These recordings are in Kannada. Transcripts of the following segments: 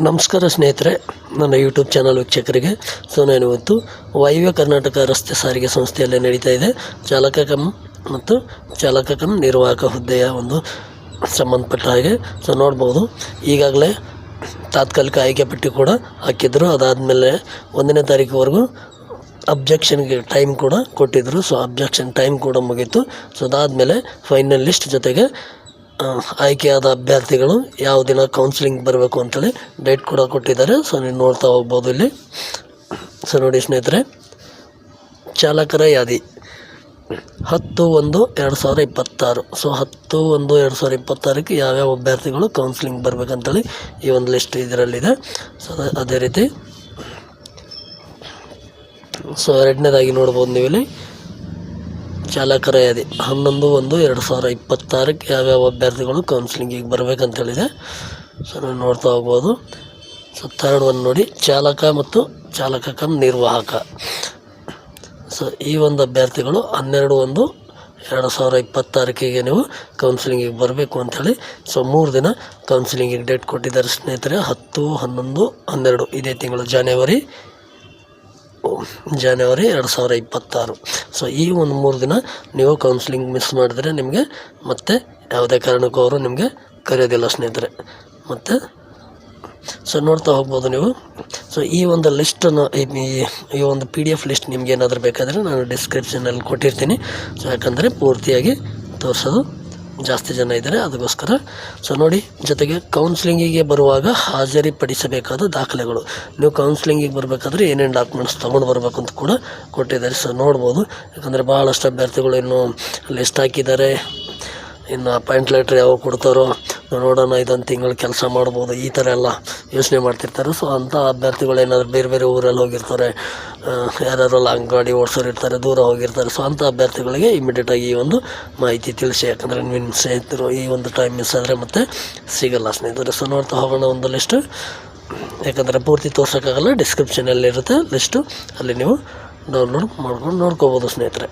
ನಮಸ್ಕಾರ ಸ್ನೇಹಿತರೆ, ನನ್ನ ಯೂಟ್ಯೂಬ್ ಚಾನಲ್ ವೀಕ್ಷಕರಿಗೆ. ನಾನು ಇವತ್ತು ವಾಯುವ್ಯ ಕರ್ನಾಟಕ ರಸ್ತೆ ಸಾರಿಗೆ ಸಂಸ್ಥೆಯಲ್ಲಿ ನಡೀತಾ ಇದೆ ಚಾಲಕ ಕಮ್ ಮತ್ತು ಚಾಲಕ ಕಮ್ ನಿರ್ವಾಹಕ ಹುದ್ದೆಯ ಒಂದು ಸಂಬಂಧಪಟ್ಟ ಹಾಗೆ. ನೋಡ್ಬೋದು, ಈಗಾಗಲೇ ತಾತ್ಕಾಲಿಕ ಆಯ್ಕೆ ಪಟ್ಟಿ ಕೂಡ ಹಾಕಿದ್ರು. ಅದಾದಮೇಲೆ 1ನೇ ತಾರೀಕುವರೆಗೂ ಅಬ್ಜೆಕ್ಷನ್ಗೆ ಟೈಮ್ ಕೂಡ ಕೊಟ್ಟಿದ್ದರು. ಅಬ್ಜೆಕ್ಷನ್ ಟೈಮ್ ಕೂಡ ಮುಗೀತು. ಅದಾದಮೇಲೆ ಫೈನಲ್ ಲಿಸ್ಟ್ ಜೊತೆಗೆ ಆಯ್ಕೆಯಾದ ಅಭ್ಯರ್ಥಿಗಳು ಯಾವ ದಿನ ಕೌನ್ಸಿಲಿಂಗ್ ಬರಬೇಕು ಅಂತೇಳಿ ಡೇಟ್ ಕೂಡ ಕೊಟ್ಟಿದ್ದಾರೆ. ನೀವು ನೋಡ್ತಾ ಹೋಗ್ಬೋದು ಇಲ್ಲಿ. ನೋಡಿ ಸ್ನೇಹಿತರೆ, ಚಾಲಕರ ಯಾದಿ 10/1/2026. 10/1/2026ಕ್ಕೆ ಯಾವ್ಯಾವ ಅಭ್ಯರ್ಥಿಗಳು ಕೌನ್ಸಿಲಿಂಗ್ ಬರಬೇಕಂತೇಳಿ ಈ ಒಂದು ಲಿಸ್ಟ್ ಇದರಲ್ಲಿದೆ. ಅದೇ ರೀತಿ ಎರಡನೇದಾಗಿ ನೋಡ್ಬೋದು ನೀವು ಇಲ್ಲಿ ಚಾಲಕರ ಯಾದಿ 11/1/2026ಕ್ಕೆ ಯಾವ್ಯಾವ ಅಭ್ಯರ್ಥಿಗಳು ಕೌನ್ಸಿಲಿಂಗಿಗೆ ಬರಬೇಕಂತೇಳಿದೆ. ನೀವು ನೋಡ್ತಾ ಹೋಗ್ಬೋದು. ಥರ್ಡ್ ಒನ್ ನೋಡಿ, ಚಾಲಕ ಮತ್ತು ಚಾಲಕ ಕಮ್ ನಿರ್ವಾಹಕ. ಈ ಒಂದು ಅಭ್ಯರ್ಥಿಗಳು 12/1/2026ಕ್ಕೆ ನೀವು ಕೌನ್ಸಿಲಿಂಗಿಗೆ ಬರಬೇಕು ಅಂಥೇಳಿ 3 ದಿನ ಕೌನ್ಸಿಲಿಂಗಿಗೆ ಡೇಟ್ ಕೊಟ್ಟಿದ್ದಾರೆ ಸ್ನೇಹಿತರೆ. 10, 11, 12 ಇದೇ ತಿಂಗಳು ಜನವರಿ 2026. ಈ ಒಂದು 3 ದಿನ ನೀವು ಕೌನ್ಸಿಲಿಂಗ್ ಮಿಸ್ ಮಾಡಿದ್ರೆ ನಿಮಗೆ ಮತ್ತೆ ಯಾವುದೇ ಕಾರಣಕ್ಕೂ ಅವರು ನಿಮಗೆ ಕರೆಯೋದಿಲ್ಲ ಸ್ನೇಹಿತರೆ. ಮತ್ತು ನೋಡ್ತಾ ಹೋಗ್ಬೋದು ನೀವು. ಈ ಒಂದು ಲಿಸ್ಟನ್ನು, ಈ ಒಂದು PDF ಲಿಸ್ಟ್ ನಿಮ್ಗೆ ಏನಾದರೂ ಬೇಕಾದರೆ ನಾನು ಡಿಸ್ಕ್ರಿಪ್ಷನಲ್ಲಿ ಕೊಟ್ಟಿರ್ತೀನಿ. ಯಾಕಂದರೆ ಪೂರ್ತಿಯಾಗಿ ತೋರಿಸೋದು ಜಾಸ್ತಿ ಜನ ಇದ್ದಾರೆ, ಅದಕ್ಕೋಸ್ಕರ. ನೋಡಿ, ಜೊತೆಗೆ ಕೌನ್ಸಿಲಿಂಗಿಗೆ ಬರುವಾಗ ಹಾಜರಿಪಡಿಸಬೇಕಾದ ದಾಖಲೆಗಳು. ನೀವು ಕೌನ್ಸಿಲಿಂಗಿಗೆ ಬರಬೇಕಾದ್ರೆ ಏನೇನು ಡಾಕ್ಯುಮೆಂಟ್ಸ್ ತೊಗೊಂಡು ಬರಬೇಕು ಅಂತ ಕೂಡ ಕೊಟ್ಟಿದ್ದಾರೆ. ನೋಡ್ಬೋದು. ಯಾಕಂದರೆ ಭಾಳಷ್ಟು ಅಭ್ಯರ್ಥಿಗಳು ಇನ್ನೂ ಲಿಸ್ಟ್ ಹಾಕಿದ್ದಾರೆ. ಇನ್ನು ಅಪಾಯಿಂಟ್ ಲೆಟ್ರ್ ಯಾವಾಗ ಕೊಡ್ತಾರೋ ನೋಡೋಣ, ಇದೊಂದು ತಿಂಗಳು ಕೆಲಸ ಮಾಡ್ಬೋದು, ಈ ಥರ ಎಲ್ಲ ಯೋಚನೆ ಮಾಡ್ತಿರ್ತಾರೆ. ಅಂಥ ಅಭ್ಯರ್ಥಿಗಳು ಏನಾದರೂ ಬೇರೆ ಬೇರೆ ಊರಲ್ಲಿ ಹೋಗಿರ್ತಾರೆ, ಯಾರ್ಯಾರು ಲಾಂಗ್ ಗಾಡಿ ಓಡಿಸೋರು ಇರ್ತಾರೆ, ದೂರ ಹೋಗಿರ್ತಾರೆ. ಅಂಥ ಅಭ್ಯರ್ಥಿಗಳಿಗೆ ಇಮಿಡಿಯೇಟಾಗಿ ಈ ಒಂದು ಮಾಹಿತಿ ತಿಳಿಸಿ. ಯಾಕಂದರೆ ನಿಮ್ಮ ಸ್ನೇಹಿತರು ಈ ಒಂದು ಟೈಮ್ ಮಿಸ್ ಆದರೆ ಮತ್ತೆ ಸಿಗಲ್ಲ ಸ್ನೇಹಿತರೆ. ನೋಡ್ತಾ ಹೋಗೋಣ ಒಂದು ಲಿಸ್ಟು. ಯಾಕಂದರೆ ಪೂರ್ತಿ ತೋರ್ಸೋಕ್ಕಾಗಲ್ಲ, ಡಿಸ್ಕ್ರಿಪ್ಷನಲ್ಲಿರುತ್ತೆ ಲಿಸ್ಟು, ಅಲ್ಲಿ ನೀವು ಡೌನ್ಲೋಡ್ ಮಾಡ್ಕೊಂಡು ನೋಡ್ಕೋಬೋದು ಸ್ನೇಹಿತರೆ.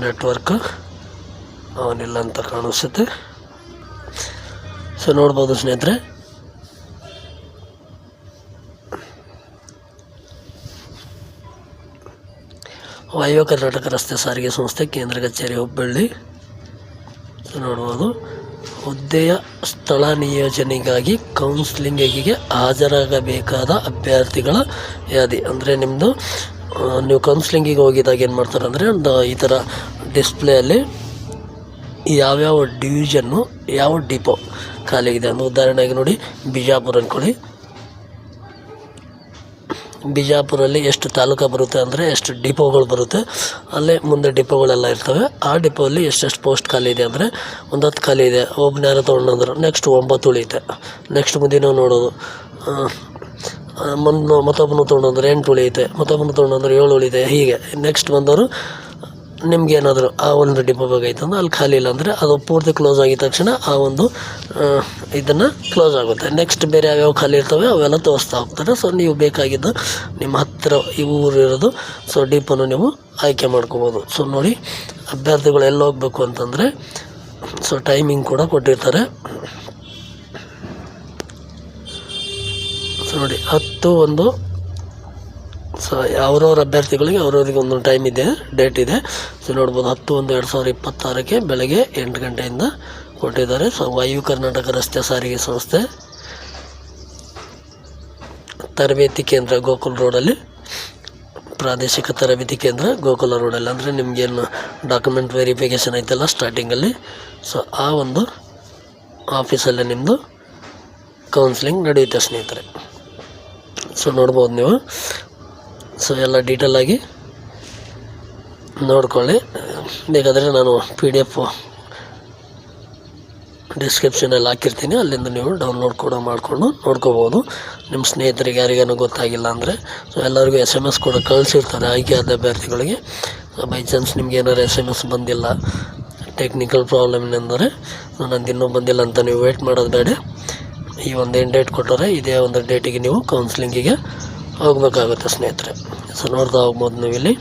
ನೆಟ್ವರ್ಕ್ ಅವನಿಲ್ಲ ಅಂತ ಕಾಣಿಸುತ್ತೆ. ನೋಡ್ಬೋದು ಸ್ನೇಹಿತರೆ. ವಾಯುವ್ಯ ಕರ್ನಾಟಕ ರಸ್ತೆ ಸಾರಿಗೆ ಸಂಸ್ಥೆ ಕೇಂದ್ರ ಕಚೇರಿ ಹುಬ್ಬಳ್ಳಿ. ನೋಡ್ಬೋದು, ಹುದ್ದೆಯ ಸ್ಥಳ ನಿಯೋಜನೆಗಾಗಿ ಕೌನ್ಸಿಲಿಂಗಿಗೆ ಹಾಜರಾಗಬೇಕಾದ ಅಭ್ಯರ್ಥಿಗಳ ಯಾದಿ. ಅಂದರೆ ನಿಮ್ಮದು ನೀವು ಕೌನ್ಸಿಲಿಂಗಿಗೆ ಹೋಗಿದಾಗ ಏನು ಮಾಡ್ತಾರೆ ಅಂದರೆ, ಈ ಥರ ಡಿಸ್ಪ್ಲೇಯಲ್ಲಿ ಯಾವ್ಯಾವ ಡಿವಿಷನ್ನು ಯಾವ ಡಿಪೋ ಖಾಲಿಗಿದೆ ಅಂದರೆ, ಉದಾಹರಣೆಗೆ ನೋಡಿ, ಬಿಜಾಪುರ ಅಂದ್ಕೊಳ್ಳಿ. ಬಿಜಾಪುರಲ್ಲಿ ಎಷ್ಟು ತಾಲೂಕು ಬರುತ್ತೆ ಅಂದರೆ ಎಷ್ಟು ಡಿಪೋಗಳು ಬರುತ್ತೆ, ಅಲ್ಲೇ ಮುಂದೆ ಡಿಪೋಗಳೆಲ್ಲ ಇರ್ತವೆ. ಆ ಡಿಪೋಲ್ಲಿ ಎಷ್ಟೆಷ್ಟು ಪೋಸ್ಟ್ ಖಾಲಿ ಇದೆ ಅಂದರೆ 10 ಖಾಲಿ ಇದೆ. ಒಬ್ಬನ ಯಾರು ತೊಗೊಂಡ್ರೆ ನೆಕ್ಸ್ಟ್ 9 ಉಳಿಯುತ್ತೆ. ನೆಕ್ಸ್ಟ್ ಮುಂದೆ ನಾವು ನೋಡೋದು, ಮತ್ತೊಬ್ಬನು ತೊಗೊಂಡ್ರೆ 8 ಉಳಿಯುತ್ತೆ, ಮತ್ತೊಬ್ಬನು ತೊಗೊಂಡ್ರೆ 7 ಉಳಿಯುತ್ತೆ. ಹೀಗೆ ನೆಕ್ಸ್ಟ್ ಬಂದವರು ನಿಮ್ಗೆ ಏನಾದರೂ ಆ ಒಂದು ಡಿಪೋ ಬೇಕಾಯ್ತು ಅಂದರೆ ಅಲ್ಲಿ ಖಾಲಿ ಇಲ್ಲ ಅಂದರೆ ಅದು ಪೂರ್ತಿ ಕ್ಲೋಸ್ ಆಗಿದ ತಕ್ಷಣ ಆ ಒಂದು ಇದನ್ನು ಕ್ಲೋಸ್ ಆಗುತ್ತೆ. ನೆಕ್ಸ್ಟ್ ಬೇರೆ ಯಾವ್ಯಾವ ಖಾಲಿ ಇರ್ತವೆ ಅವೆಲ್ಲ ತೋರಿಸ್ತಾ ಹೋಗ್ತಾರೆ. ನೀವು ಬೇಕಾಗಿದ್ದು ನಿಮ್ಮ ಹತ್ತಿರ ಈ ಊರು ಇರೋದು ಡಿಪೋನು ನೀವು ಆಯ್ಕೆ ಮಾಡ್ಕೋಬೋದು. ನೋಡಿ, ಅಭ್ಯರ್ಥಿಗಳು ಎಲ್ಲಿ ಹೋಗಬೇಕು ಅಂತಂದರೆ ಟೈಮಿಂಗ್ ಕೂಡ ಕೊಟ್ಟಿರ್ತಾರೆ. ನೋಡಿ, 10/1 ಅವ್ರವ್ರ ಅಭ್ಯರ್ಥಿಗಳಿಗೆ ಅವ್ರವ್ರಿಗೆ ಒಂದೊಂದು ಟೈಮ್ ಇದೆ, ಡೇಟ್ ಇದೆ. ನೋಡ್ಬೋದು, 10/1/2026ಕ್ಕೆ ಬೆಳಗ್ಗೆ 8 ಗಂಟೆಯಿಂದ ಕೊಟ್ಟಿದ್ದಾರೆ. ವಾಯುವ್ಯ ಕರ್ನಾಟಕ ರಸ್ತೆ ಸಾರಿಗೆ ಸಂಸ್ಥೆ ತರಬೇತಿ ಕೇಂದ್ರ ಗೋಕುಲ್ ರೋಡಲ್ಲಿ, ಪ್ರಾದೇಶಿಕ ತರಬೇತಿ ಕೇಂದ್ರ ಗೋಕುಲ ರೋಡಲ್ಲಿ. ಅಂದರೆ ನಿಮಗೇನು ಡಾಕ್ಯುಮೆಂಟ್ ವೆರಿಫಿಕೇಷನ್ ಐತಲ್ಲ ಸ್ಟಾರ್ಟಿಂಗಲ್ಲಿ, ಆ ಒಂದು ಆಫೀಸಲ್ಲೇ ನಿಮ್ಮದು ಕೌನ್ಸಿಲಿಂಗ್ ನಡೆಯುತ್ತೆ ಸ್ನೇಹಿತರೆ. ನೋಡ್ಬೋದು ನೀವು. ಎಲ್ಲ ಡೀಟೇಲಾಗಿ ನೋಡ್ಕೊಳ್ಳಿ. ಬೇಕಾದರೆ ನಾನು PDF ಡಿಸ್ಕ್ರಿಪ್ಷನಲ್ಲಿ ಹಾಕಿರ್ತೀನಿ, ಅಲ್ಲಿಂದ ನೀವು ಡೌನ್ಲೋಡ್ ಕೂಡ ಮಾಡಿಕೊಂಡು ನೋಡ್ಕೋಬೋದು. ನಿಮ್ಮ ಸ್ನೇಹಿತರಿಗೆ ಯಾರಿಗೇನೋ ಗೊತ್ತಾಗಿಲ್ಲ ಅಂದರೆ ಎಲ್ಲರಿಗೂ SMS ಕೂಡ ಕಳಿಸಿರ್ತಾರೆ ಆಯ್ಕೆ ಆದ ಅಭ್ಯರ್ಥಿಗಳಿಗೆ. ಬೈ ಚಾನ್ಸ್ ನಿಮ್ಗೆ ಏನಾದ್ರು SMS ಬಂದಿಲ್ಲ, ಟೆಕ್ನಿಕಲ್ ಪ್ರಾಬ್ಲಮ್ ಅಂದರೆ ನಂದು ಇನ್ನೂ ಬಂದಿಲ್ಲ ಅಂತ ನೀವು ವೇಟ್ ಮಾಡೋದು ಬೇಡ. ಈ ಒಂದೇನು ಡೇಟ್ ಕೊಟ್ಟರೆ ಇದೇ ಒಂದು ಡೇಟಿಗೆ ನೀವು ಕೌನ್ಸಿಲಿಂಗಿಗೆ ಹೋಗಬೇಕಾಗುತ್ತೆ ಸ್ನೇಹಿತರೆ. ನೋಡ್ತಾ ಹೋಗ್ಬೋದು ನೀವು ಇಲ್ಲಿ.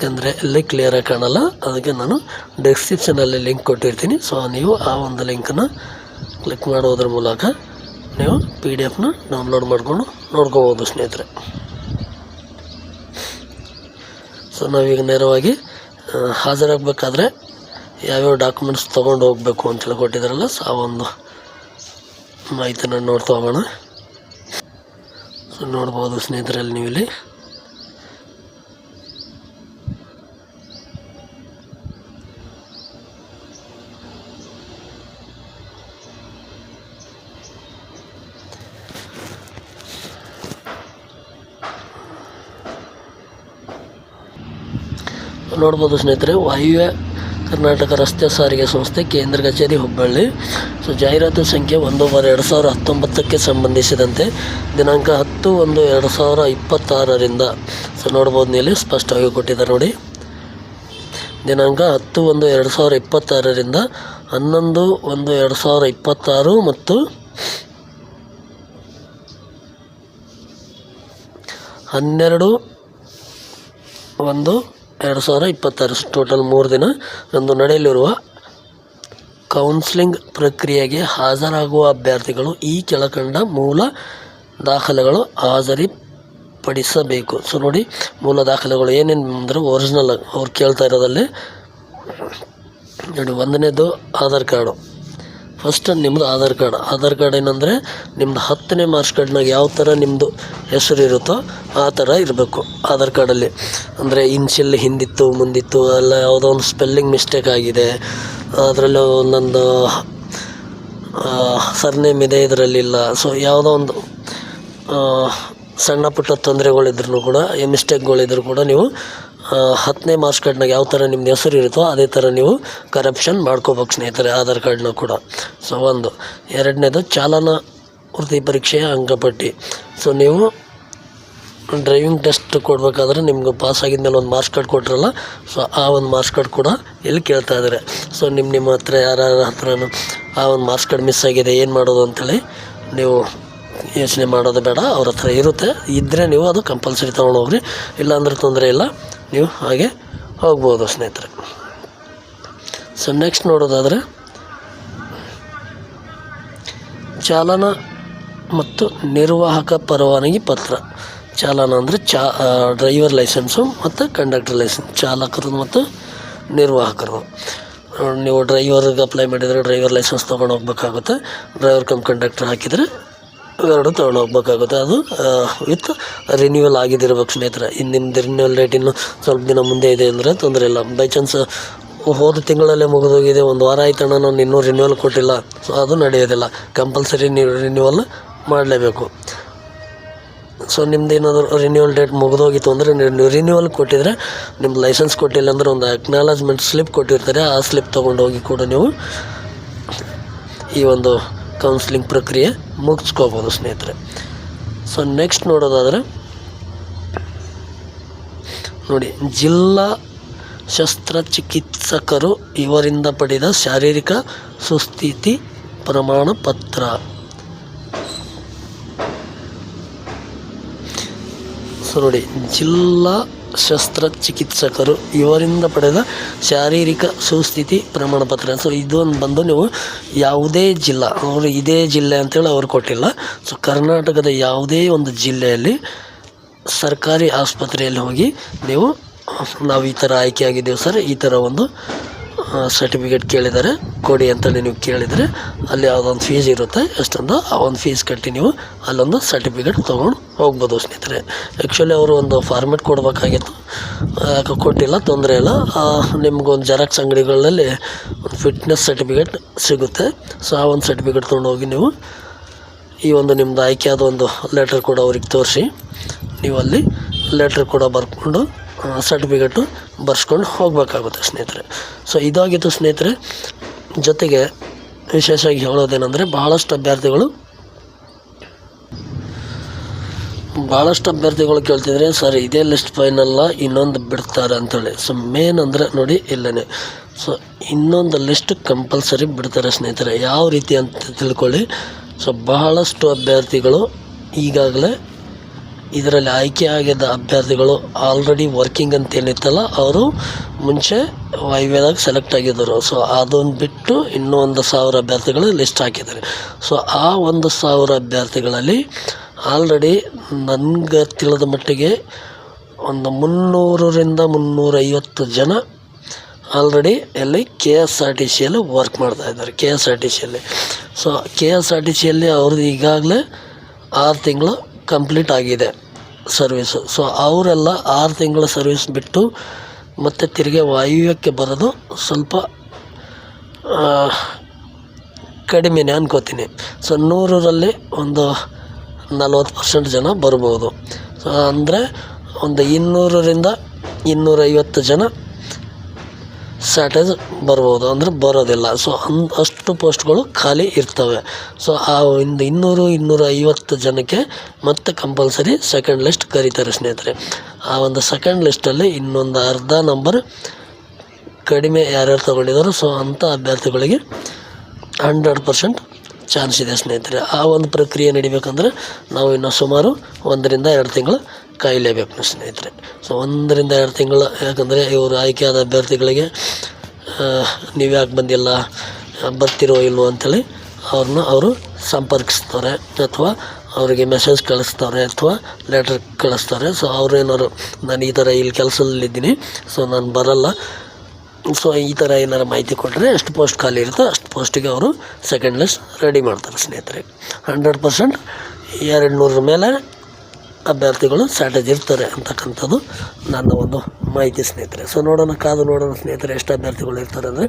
ಯಾಕಂದರೆ ಇಲ್ಲಿ ಕ್ಲಿಯರಾಗಿ ಕಾಣಲ್ಲ, ಅದಕ್ಕೆ ನಾನು ಡಿಸ್ಕ್ರಿಪ್ಷನಲ್ಲಿ ಲಿಂಕ್ ಕೊಟ್ಟಿರ್ತೀನಿ. ಸೊ ನೀವು ಆ ಒಂದು ಲಿಂಕನ್ನು ಕ್ಲಿಕ್ ಮಾಡೋದ್ರ ಮೂಲಕ ನೀವು PDF ಡೌನ್ಲೋಡ್ ಮಾಡಿಕೊಂಡು ನೋಡ್ಕೋಬೋದು ಸ್ನೇಹಿತರೆ. ಸೊ ನಾವೀಗ ನೇರವಾಗಿ ಹಾಜರಾಗಬೇಕಾದ್ರೆ ಯಾವ್ಯಾವ ಡಾಕ್ಯುಮೆಂಟ್ಸ್ ತೊಗೊಂಡು ಹೋಗಬೇಕು ಅಂತೇಳಿ ಕೊಟ್ಟಿದ್ದಾರಲ್ಲ, ಸೊ ಆ ಒಂದು ಮಾಹಿತಿನ ನೋಡ್ತಾ ಹೋಗೋಣ. ಸೊ ನೋಡ್ಬೋದು ಸ್ನೇಹಿತರಲ್ಲಿ ನೀವು ಇಲ್ಲಿ ನೋಡ್ಬೋದು ಸ್ನೇಹಿತರೆ. ವಾಯುವ್ಯ ಕರ್ನಾಟಕ ರಸ್ತೆ ಸಾರಿಗೆ ಸಂಸ್ಥೆ ಕೇಂದ್ರ ಕಚೇರಿ ಹುಬ್ಬಳ್ಳಿ. ಸೊ ಜಾಹೀರಾತು ಸಂಖ್ಯೆ 1/2019ಕ್ಕೆ ಸಂಬಂಧಿಸಿದಂತೆ ದಿನಾಂಕ 10/1/2026ರಿಂದ ಸೊ ನೋಡ್ಬೋದು ನೀವು ಸ್ಪಷ್ಟವಾಗಿ ಕೊಟ್ಟಿದ್ದಾರೆ ನೋಡಿ. ದಿನಾಂಕ 10/1/2026ರಿಂದ 11/1/2026 ಮತ್ತು 12/1/2026 ಟೋಟಲ್ 3 ದಿನ ಎಂದು ನಡೆಯಲಿರುವ ಕೌನ್ಸಿಲಿಂಗ್ ಪ್ರಕ್ರಿಯೆಗೆ ಹಾಜರಾಗುವ ಅಭ್ಯರ್ಥಿಗಳು ಈ ಕೆಳಕಂಡ ಮೂಲ ದಾಖಲೆಗಳು ಹಾಜರಿಪಡಿಸಬೇಕು. ಸೊ ನೋಡಿ, ಮೂಲ ದಾಖಲೆಗಳು ಏನೇನು ಅಂದರೆ ಒರಿಜಿನಲ್ ಅವ್ರು ಕೇಳ್ತಾ ಇರೋದಲ್ಲಿ ನೋಡಿ. 1ನೇದು ಆಧಾರ್ ಕಾರ್ಡು. ಫಸ್ಟ್ ನಿಮ್ಮದು ಆಧಾರ್ ಕಾರ್ಡ್ ಏನಂದರೆ ನಿಮ್ಮದು 10ನೇ ಮಾರ್ಕ್ಸ್ ಕಾರ್ಡ್ನಾಗ ಯಾವ ಥರ ನಿಮ್ಮದು ಹೆಸರು ಇರುತ್ತೋ ಆ ಥರ ಇರಬೇಕು ಆಧಾರ್ ಕಾರ್ಡಲ್ಲಿ. ಅಂದರೆ ಇನ್ಷಿಯಲ್ ಹಿಂದಿತ್ತು ಮುಂದಿತ್ತು ಎಲ್ಲ ಯಾವುದೋ ಒಂದು ಸ್ಪೆಲ್ಲಿಂಗ್ ಮಿಸ್ಟೇಕ್ ಆಗಿದೆ, ಅದರಲ್ಲಿ ಒಂದೊಂದು ಸರ್ನೇಮ್ ಇದೆ ಇದರಲ್ಲಿಲ್ಲ. ಸೊ ಯಾವುದೋ ಒಂದು ಸಣ್ಣ ಪುಟ್ಟ ತೊಂದರೆಗಳಿದ್ರೂ ಕೂಡ ಮಿಸ್ಟೇಕ್ಗಳಿದ್ರೂ ಕೂಡ ನೀವು 10ನೇ ಮಾರ್ಕ್ಸ್ ಕಾರ್ಡ್ನಾಗ ಯಾವ ಥರ ನಿಮ್ದು ಹೆಸರು ಇರುತ್ತೋ ಅದೇ ಥರ ನೀವು ಕರಪ್ಷನ್ ಮಾಡ್ಕೋಬೇಕು ಸ್ನೇಹಿತರೆ ಆಧಾರ್ ಕಾರ್ಡ್ನ ಕೂಡ. ಸೊ 1. 2ನೇದು ಚಾಲನಾ ವೃತ್ತಿ ಪರೀಕ್ಷೆಯ ಅಂಕಪಟ್ಟಿ. ಸೊ ನೀವು ಡ್ರೈವಿಂಗ್ ಟೆಸ್ಟ್ ಕೊಡಬೇಕಾದ್ರೆ ನಿಮ್ಗೆ ಪಾಸ್ ಆಗಿದ್ಮೇಲೆ ಒಂದು ಮಾರ್ಕ್ಸ್ ಕಾರ್ಡ್ ಕೊಟ್ಟಿರಲ್ಲ, ಸೊ ಆ ಒಂದು ಮಾರ್ಕ್ಸ್ ಕಾರ್ಡ್ ಕೂಡ ಇಲ್ಲಿ ಕೇಳ್ತಾ ಇದ್ದಾರೆ. ಸೊ ನಿಮ್ಮ ಹತ್ರ ಯಾರ ಹತ್ರನೂ ಆ ಒಂದು ಮಾರ್ಕ್ಸ್ ಕಾರ್ಡ್ ಮಿಸ್ ಆಗಿದೆ, ಏನು ಮಾಡೋದು ಅಂಥೇಳಿ ನೀವು ಯೋಚನೆ ಮಾಡೋದು ಬೇಡ. ಅವ್ರ ಹತ್ರ ಇರುತ್ತೆ, ಇದ್ದರೆ ನೀವು ಅದು ಕಂಪಲ್ಸರಿ ತೊಗೊಂಡೋಗ್ರಿ, ಇಲ್ಲಾಂದ್ರೆ ತೊಂದರೆ ಇಲ್ಲ, ನೀವು ಹಾಗೆ ಹೋಗ್ಬೋದು ಸ್ನೇಹಿತರೆ. ಸೊ ನೆಕ್ಸ್ಟ್ ನೋಡೋದಾದರೆ ಚಾಲನಾ ಮತ್ತು ನಿರ್ವಾಹಕ ಪರವಾನಗಿ ಪತ್ರ. ಚಾಲನಾ ಅಂದರೆ ಡ್ರೈವರ್ ಲೈಸೆನ್ಸು ಮತ್ತು ಕಂಡಕ್ಟರ್ ಲೈಸೆನ್ಸ್, ಚಾಲಕರದು ಮತ್ತು ನಿರ್ವಾಹಕರದು. ನೀವು ಡ್ರೈವರ್ಗೆ ಅಪ್ಲೈ ಮಾಡಿದರೆ ಡ್ರೈವರ್ ಲೈಸೆನ್ಸ್ ತೊಗೊಂಡು ಹೋಗ್ಬೇಕಾಗುತ್ತೆ, ಡ್ರೈವರ್ ಕಮ್ ಕಂಡಕ್ಟರ್ ಹಾಕಿದರೆ ಎರಡು ತೊಗೊಂಡು ಹೋಗ್ಬೇಕಾಗುತ್ತೆ. ಅದು ವಿತ್ ರಿನ್ಯೂವಲ್ ಆಗಿದ್ದಿರ್ಬೇಕು ಸ್ನೇಹಿತರೆ. ನಿಮ್ಮದು ರಿನ್ಯೂವಲ್ ಡೇಟ್ ಇನ್ನು ಸ್ವಲ್ಪ ದಿನ ಮುಂದೆ ಇದೆ ಅಂದರೆ ತೊಂದರೆ ಇಲ್ಲ. ಬೈ ಚಾನ್ಸ್ ಹೋದ ತಿಂಗಳಲ್ಲೇ ಮುಗಿದೋಗಿದೆ, ಒಂದು ವಾರ ಆಯ್ತಣ್ಣ ನಾನು ಇನ್ನೂ ರಿನ್ಯೂವಲ್ ಕೊಟ್ಟಿಲ್ಲ, ಸೊ ಅದು ನಡೆಯೋದಿಲ್ಲ. ಕಂಪಲ್ಸರಿ ನೀವು ರಿನ್ಯೂವಲ್ ಮಾಡಲೇಬೇಕು. ಸೊ ನಿಮ್ದು ಏನಾದರೂ ರಿನ್ಯೂವಲ್ ಡೇಟ್ ಮುಗಿದೋಗಿತ್ತು ಅಂದರೆ ನೀವು ರಿನ್ಯೂವಲ್ ಕೊಟ್ಟಿದ್ರೆ ನಿಮ್ದು ಲೈಸೆನ್ಸ್ ಕೊಟ್ಟಿಲ್ಲ ಅಂದರೆ ಒಂದು ಅಕ್ನಾಲಜ್ಮೆಂಟ್ ಸ್ಲಿಪ್ ಕೊಟ್ಟಿರ್ತಾರೆ, ಆ ಸ್ಲಿಪ್ ತೊಗೊಂಡೋಗಿ ಕೂಡ ನೀವು ಈ ಒಂದು ಕೌನ್ಸಿಲಿಂಗ್ ಪ್ರಕ್ರಿಯೆ ಮುಗಿಸ್ಕೋಬೋದು ಸ್ನೇಹಿತರೆ. ಸೊ ನೆಕ್ಸ್ಟ್ ನೋಡೋದಾದರೆ ನೋಡಿ, ಜಿಲ್ಲಾ ಶಸ್ತ್ರಚಿಕಿತ್ಸಕರು ಇವರಿಂದ ಪಡೆದ ಶಾರೀರಿಕ ಸುಸ್ಥಿತಿ ಪ್ರಮಾಣ ಪತ್ರ. ಸೊ ನೋಡಿ, ಜಿಲ್ಲಾ ಶಸ್ತ್ರಚಿಕಿತ್ಸಕರು ಇವರಿಂದ ಪಡೆದ ಶಾರೀರಿಕ ಸುಸ್ಥಿತಿ ಪ್ರಮಾಣ ಪತ್ರ. ಸೊ ಇದೊಂದು ಬಂದು ನೀವು ಯಾವುದೇ ಜಿಲ್ಲಾ, ಅವರು ಇದೇ ಜಿಲ್ಲೆ ಅಂತೇಳಿ ಅವ್ರು ಕೊಟ್ಟಿಲ್ಲ. ಸೊ ಕರ್ನಾಟಕದ ಯಾವುದೇ ಒಂದು ಜಿಲ್ಲೆಯಲ್ಲಿ ಸರ್ಕಾರಿ ಆಸ್ಪತ್ರೆಯಲ್ಲಿ ಹೋಗಿ ನೀವು ನಾವು ಈ ಥರ ಆಯ್ಕೆಯಾಗಿದ್ದೇವೆ ಸರ್, ಈ ಥರ ಒಂದು ಸರ್ಟಿಫಿಕೇಟ್ ಕೇಳಿದ್ದಾರೆ ಕೊಡಿ ಅಂತೇಳಿ ನೀವು ಕೇಳಿದರೆ ಅಲ್ಲಿ ಯಾವುದೊಂದು ಫೀಸ್ ಇರುತ್ತೆ, ಎಷ್ಟೊಂದು ಆ ಒಂದು ಫೀಸ್ ಕಟ್ಟಿ ನೀವು ಅಲ್ಲೊಂದು ಸರ್ಟಿಫಿಕೇಟ್ ತೊಗೊಂಡು ಹೋಗ್ಬೋದು ಸ್ನೇಹಿತರೆ. ಆ್ಯಕ್ಚುಲಿ ಅವರು ಒಂದು ಫಾರ್ಮೆಟ್ ಕೊಡಬೇಕಾಗಿತ್ತು, ಯಾಕೆ ಕೊಟ್ಟಿಲ್ಲ, ತೊಂದರೆ ಇಲ್ಲ. ನಿಮ್ಗೊಂದು ಜೆರಾಕ್ಸ್ ಅಂಗಡಿಗಳಲ್ಲಿ ಒಂದು ಫಿಟ್ನೆಸ್ ಸರ್ಟಿಫಿಕೇಟ್ ಸಿಗುತ್ತೆ. ಸೊ ಆ ಒಂದು ಸರ್ಟಿಫಿಕೇಟ್ ತೊಗೊಂಡೋಗಿ ನೀವು ಈ ಒಂದು ನಿಮ್ಮದು ಆಯ್ಕೆಯಾದ ಒಂದು ಲೆಟರ್ ಕೂಡ ಅವ್ರಿಗೆ ತೋರಿಸಿ ನೀವು ಅಲ್ಲಿ ಲೆಟ್ರ್ ಕೂಡ ಬರ್ಕೊಂಡು ಸರ್ಟಿಫಿಕೇಟು ಬರ್ಸ್ಕೊಂಡು ಹೋಗಬೇಕಾಗುತ್ತೆ ಸ್ನೇಹಿತರೆ. ಸೊ ಇದಾಗಿತ್ತು ಸ್ನೇಹಿತರೆ. ಜೊತೆಗೆ ವಿಶೇಷವಾಗಿ ಹೇಳೋದೇನೆಂದರೆ ಭಾಳಷ್ಟು ಅಭ್ಯರ್ಥಿಗಳು ಕೇಳ್ತಿದ್ರೆ ಸರ್ ಇದೇ ಲಿಸ್ಟ್ ಫೈನಲ್ಲ ಇನ್ನೊಂದು ಬಿಡ್ತಾರೆ ಅಂಥೇಳಿ. ಸೊ ಮೇನ್ ಅಂದರೆ ನೋಡಿ ಇಲ್ಲೇ, ಸೊ ಇನ್ನೊಂದು ಲಿಸ್ಟ್ ಕಂಪಲ್ಸರಿ ಬಿಡ್ತಾರೆ ಸ್ನೇಹಿತರೆ. ಯಾವ ರೀತಿ ಅಂತ ತಿಳ್ಕೊಳ್ಳಿ. ಸೊ ಬಹಳಷ್ಟು ಅಭ್ಯರ್ಥಿಗಳು ಈಗಾಗಲೇ ಇದರಲ್ಲಿ ಆಯ್ಕೆ ಆಗಿದ್ದ ಅಭ್ಯರ್ಥಿಗಳು ಆಲ್ರೆಡಿ ವರ್ಕಿಂಗ್ ಅಂತ ಏನಿತ್ತಲ್ಲ ಅವರು ಮುಂಚೆ ವೈವ್ಯದಾಗ ಸೆಲೆಕ್ಟ್ ಆಗಿದ್ದರು. ಸೊ ಅದನ್ನು ಬಿಟ್ಟು ಇನ್ನೂ 1,000 ಅಭ್ಯರ್ಥಿಗಳು ಲಿಸ್ಟ್ ಹಾಕಿದ್ದಾರೆ. ಸೊ ಆ 1,000 ಅಭ್ಯರ್ಥಿಗಳಲ್ಲಿ ಆಲ್ರೆಡಿ ನನಗೆ ತಿಳಿದ ಮಟ್ಟಿಗೆ ಒಂದು 300ರಿಂದ 350 ಜನ ಆಲ್ರೆಡಿ ಎಲ್ಲಿ KSRTCಯಲ್ಲಿ ವರ್ಕ್ ಮಾಡ್ತಾಯಿದ್ದಾರೆ. KSRTCಯಲ್ಲಿ ಸೊ KSRTCಯಲ್ಲಿ ಅವ್ರದ್ದು ಈಗಾಗಲೇ 6 ತಿಂಗಳು ಕಂಪ್ಲೀಟ್ ಆಗಿದೆ ಸರ್ವೀಸು. ಸೊ ಅವರೆಲ್ಲ 6 ತಿಂಗಳ ಸರ್ವೀಸ್ ಬಿಟ್ಟು ಮತ್ತು ತಿರುಗಿ ವಾಯುವ್ಯಕ್ಕೆ ಬರೋದು ಸ್ವಲ್ಪ ಕಡಿಮೆನೇ ಅನ್ಕೋತೀನಿ. ಸೊ 100ರಲ್ಲಿ ಒಂದು 40% ಜನ ಬರ್ಬೋದು. ಸೊ ಅಂದರೆ ಒಂದು 200ರಿಂದ 250 ಜನ ಶಾರ್ಟೇಜ್ ಬರ್ಬೋದು, ಅಂದರೆ ಬರೋದಿಲ್ಲ. ಸೊ ಅಷ್ಟು ಪೋಸ್ಟ್ಗಳು ಖಾಲಿ ಇರ್ತವೆ. ಸೊ ಆ ಒಂದು 200-250 ಜನಕ್ಕೆ ಮತ್ತೆ ಕಂಪಲ್ಸರಿ ಸೆಕೆಂಡ್ ಲಿಸ್ಟ್ ಕರೀತಾರೆ ಸ್ನೇಹಿತರೆ. ಆ ಒಂದು ಸೆಕೆಂಡ್ ಲಿಸ್ಟಲ್ಲಿ ಇನ್ನೊಂದು ಅರ್ಧ ನಂಬರ್ ಕಡಿಮೆ ಯಾರ್ಯಾರು ತೊಗೊಂಡಿದ್ದಾರೋ ಸೊ ಅಂಥ ಅಭ್ಯರ್ಥಿಗಳಿಗೆ 100% ಚಾನ್ಸ್ ಇದೆ ಸ್ನೇಹಿತರೆ. ಆ ಒಂದು ಪ್ರಕ್ರಿಯೆ ನಡಿಬೇಕಂದ್ರೆ ನಾವು ಇನ್ನೂ ಸುಮಾರು 1ರಿಂದ 2 ತಿಂಗಳು ಕಾಯಲೇಬೇಕು ಸ್ನೇಹಿತರೆ. ಸೊ 1ರಿಂದ 2 ತಿಂಗಳು, ಯಾಕಂದರೆ ಇವರು ಆಯ್ಕೆಯಾದ ಅಭ್ಯರ್ಥಿಗಳಿಗೆ ನೀವು ಯಾಕೆ ಬಂದಿಲ್ಲ, ಬರ್ತಿರೋ ಇಲ್ವೋ ಅಂಥೇಳಿ ಅವರು ಸಂಪರ್ಕಿಸ್ತಾರೆ ಅಥವಾ ಅವರಿಗೆ ಮೆಸೇಜ್ ಕಳಿಸ್ತಾರೆ ಅಥವಾ ಲೆಟರ್ ಕಳಿಸ್ತಾರೆ. ಸೊ ಅವ್ರೇನಾದ್ರು ನಾನು ಈ ಥರ ಇಲ್ಲಿ ಕೆಲಸದಲ್ಲಿದ್ದೀನಿ, ಸೊ ನಾನು ಬರಲ್ಲ, ಸೊ ಈ ಥರ ಏನಾರು ಮಾಹಿತಿ ಕೊಟ್ಟರೆ ಎಷ್ಟು ಪೋಸ್ಟ್ ಖಾಲಿ ಇರುತ್ತೋ ಅಷ್ಟು ಪೋಸ್ಟಿಗೆ ಅವರು ಸೆಕೆಂಡ್ ಲಿಸ್ಟ್ ರೆಡಿ ಮಾಡ್ತಾರೆ ಸ್ನೇಹಿತರೆ. 100% 200 ಮೇಲೆ ಅಭ್ಯರ್ಥಿಗಳು ಶಾರ್ಟೇಜ್ ಇರ್ತಾರೆ ಅಂತಕ್ಕಂಥದ್ದು ನನ್ನ ಒಂದು ಮಾಹಿತಿ ಸ್ನೇಹಿತರೆ. ಸೊ ಕಾದು ನೋಡೋಣ ಸ್ನೇಹಿತರೆ ಎಷ್ಟು ಅಭ್ಯರ್ಥಿಗಳು ಇರ್ತಾರೆ ಅಂದರೆ.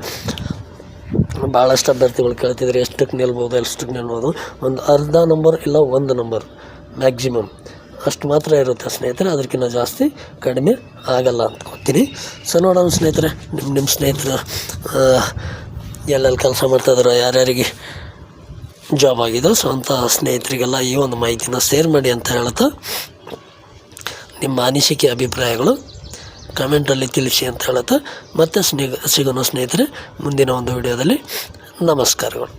ಭಾಳಷ್ಟು ಅಭ್ಯರ್ಥಿಗಳು ಕೇಳ್ತಿದ್ರೆ ಎಷ್ಟಕ್ಕೆ ನಿಲ್ಬೋದು, ಒಂದು ಅರ್ಧ ನಂಬರ್ ಇಲ್ಲ 1 ನಂಬರ್ ಮ್ಯಾಕ್ಸಿಮಮ್ ಅಷ್ಟು ಮಾತ್ರ ಇರುತ್ತೆ ಸ್ನೇಹಿತರೆ. ಅದಕ್ಕಿಂತ ಜಾಸ್ತಿ ಕಡಿಮೆ ಆಗಲ್ಲ ಅಂತ ಗೊತ್ತೀನಿ. ಸೊ ನೋಡೋಣ ಸ್ನೇಹಿತರೆ, ನಿಮ್ಮ ಸ್ನೇಹಿತರು ಎಲ್ಲೆಲ್ಲಿ ಕೆಲಸ ಮಾಡ್ತಾಯಿದ್ರು, ಯಾರ್ಯಾರಿಗೆ ಜಾಬ್ ಆಗಿದೆ, ಸೊ ಅಂಥ ಸ್ನೇಹಿತರಿಗೆಲ್ಲ ಈ ಒಂದು ಮಾಹಿತಿನ ಶೇರ್ ಮಾಡಿ ಅಂತ ಹೇಳ್ತಾ, ನಿಮ್ಮ ಅನಿಸಿಕೆ ಅಭಿಪ್ರಾಯಗಳು ಕಮೆಂಟಲ್ಲಿ ತಿಳಿಸಿ ಅಂತ ಹೇಳ್ತಾ ಮತ್ತೆ ಸಿಗೋಣ ಸ್ನೇಹಿತರೆ ಮುಂದಿನ ಒಂದು ವಿಡಿಯೋದಲ್ಲಿ. ನಮಸ್ಕಾರಗಳು.